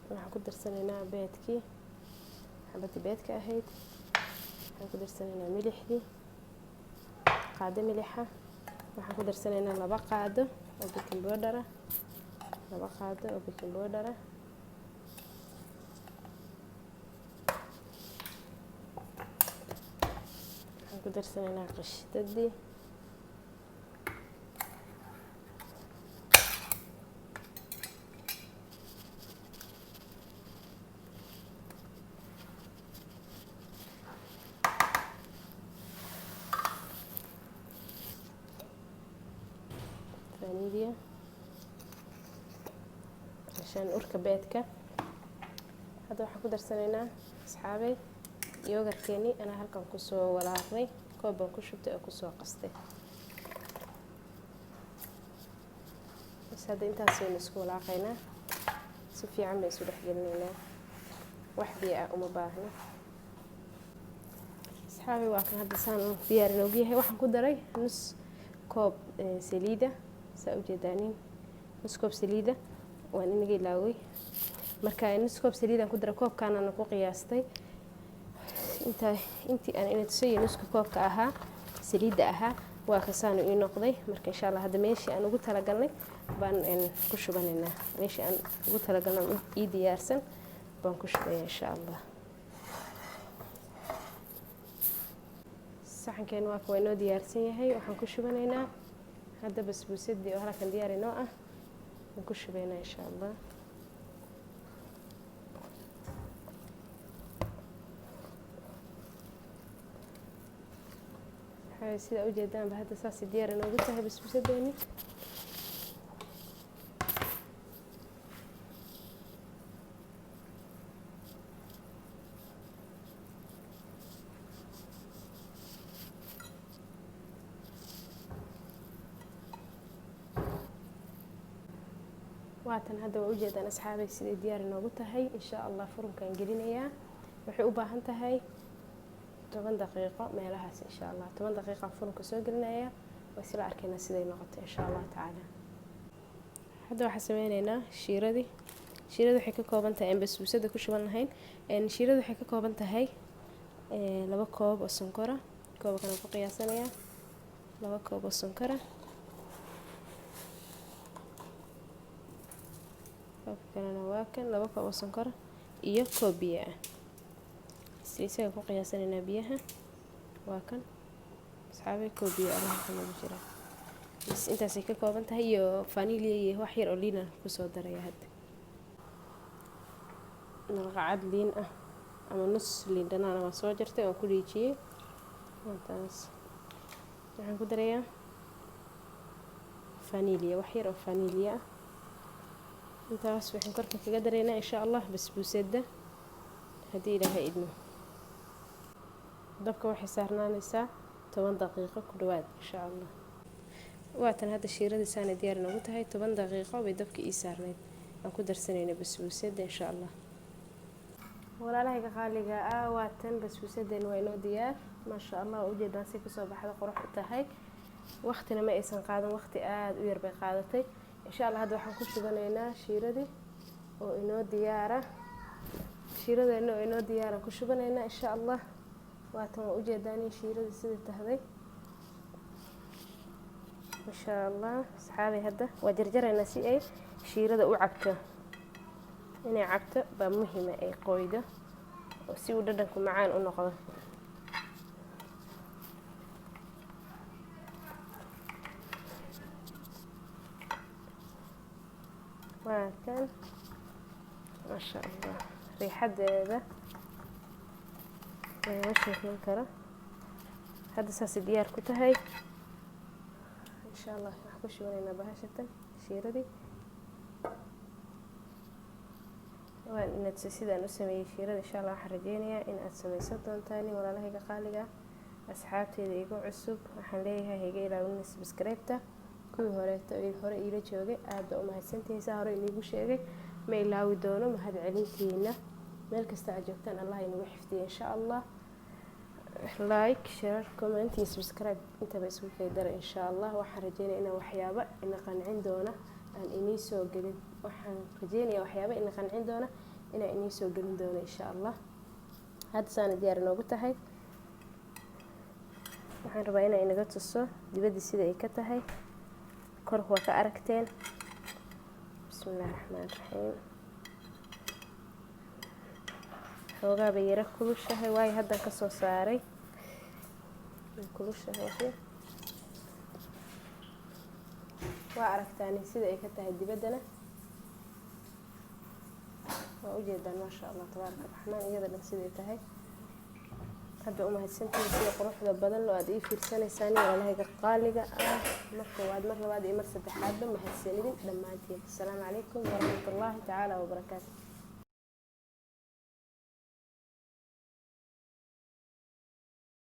waxaan ku darsanaynaa beedkii xabadii beedka ahayd, waxaan ku darsanaynaa milixdii qaado milixa, waxaan ku darsanaynaa 2 qaado oo baking powder ah, 2 qaado oo baking powder ah, waxaan ku darsanaynaa qashdadii, vanilya عشان urka beedka. hadda waxaan ku darsanaynaa asxaabay yogurkeeni ana halkan ku soo walaaqay, koob baan ku shubtay oo ku soo qastay. hadda intaas aynu isku walaaqaynaa, si fiican bay isu dhexgelinaynaa, wax biyo ah uma baahna. asxaabay waa kan hadda saan diyaar inoogu yahay. waxaan ku daray nus koob saliida, saa u jeedaanin nus koob saliida waan inaga ilaaway. marka nus koob saliid aan ku daray, koobkaan aan ku qiyaastay intii aan ina tusay nuska koobka ahaa saliida ahaa waa ka saan ii noqday. marka insha Allah hadda meeshii aan ugu talagalnay baan ku shubanaynaa, meeshii aan ugu talagalnay ii diyaarsan baan ku shubayaa insha Allah. saxankeen waa ka inoo diyaarsan yahay, waxaan ku shubanaynaa hadda basbaasadii oo halkan diyaar inoo ah waan ku shubaynaa insha Allah. sida u jeedaan ba hadda saas diyaar inoogu tahay basbaasadeeni. waatan hadda waa u jeedaan asxaabay sida diyaar inoogu tahay. insha Allah furunkaan gelinayaa, waxay u baahan tahay 10 daqiiqo meelahaas insha Allah. 10 daqiiqo furunka soo gelinayaa, waa isla arkaynaa siday noqotay insha Allah taala. hadda waxaan sameynaynaa shiiradii. shiiradu waxay ka kooban tahay in basbaasada ku shuban lahayn. shiiradu waxay ka kooban tahay 2 koob oo sonkor ah, koobkan aan ku qiyaasanayaa 2 koob oo sonkor ah, koobkan waa kan 2 koob oo sonkor iyo koob biyo ah. isaga ku qiyaasanaynaa biyaha waa kan asxaabay, koob biyo ah halkan ugu jira. intaas ay ka kooban tahay iyo vanilya iyo wax yar oo liin ah ku soo daraya. hadda nalqacad liin ah ama nus liin dhanaan waan soo jartay oo ku dhiijiyay. intaas waxaan ku darayaa vanilya, wax yar oo vanilya ah. intaas waxaan korka kaga dareynaa insha Allah basbaasada haddii Ilaahay idmo. dabka waxay saarnaanaysaa 10 daqiiqo ku dhawaad insha Allah. waatan hadda shiiradii saan diyaar inoogu tahay, 10 daqiiqo bay dabka ii saarnayd. aan ku darsanaynaa basbaasada insha Allah. walaalahayga qaaliga ah, waatan basbaasadeen waa inoo diyaar ma sha Allah. u jeedaan si kasoo baxda qurux u tahay, waqtina ma aysan qaadan, waqti aad u yar bay qaadatay. insha Allah hadda waxaan ku shubanaynaa shiiradii oo inoo diyaara. shiiradeena oo inoo diyaara ku shubanaynaa insha Allah. waatan waa u jeedaan shiiradii sida tahday ma sha Allah. asxaabay hadda waa jarjaraynaa si ay shiirada u cabto. inay cabto baa muhiim ah, ay qoydo oo si uu dhadhanku macaan u noqdo. waatan ma sha Allah riixadeeda ma sheekin karo. hadda saas diyaar ku tahay insha Allah. waxaan ku shubanaynaa bahashatan shiiradii. waan inaad sidaan u sameeyay shiirada insha Allah. waxaan rajeynayaa in aad sameysan doontaan walaalahayga qaaliga ah. asxaabteeda igu cusub waxaan leeyahay hayga ilaawin subscribe-ta. kuwii hore ila joogay aad baa u mahadsantihiin. saa hore iniigu sheegay ma ilaawi doono mahadcelintiina. meel kasta aad joogtaan Allah inagu xifdiyo insha Allah. like, share, comment iyo subscribe intaba isku kaydara insha Allah. waxaan rajeynayaa inaan waxyaabo ina qancin doona aan inii soo gelin. waxaan rajeynayaa waxyaabo ina qancin doona inaan inii soo gelin doono insha allah. hadda saana diyaar inoogu tahay. waxaan rabaa inaan inaga tuso dibadda sida ay ka tahay. korka waa ka aragteen. bismillaahi raxmaani raxiim. xoogaa bay yara kulushahay waayo haddan ka soo saaray. way kulushahay. waa aragtaan sida ay ka tahay dibaddana. waa ujeedaan maasha allah tabaaraka raxmaan iyada dhan siday tahay. hadda u mahadsantihiin sida quruxda badan oo aad ii fiirsanaysaan walaalahayga qaaliga ah. marka waad mar labaad iyo mar saddexaadba mahadsanidin dhammaantiin. asalaamu calaykum waraxmatullaahi tacaala wabarakaatu.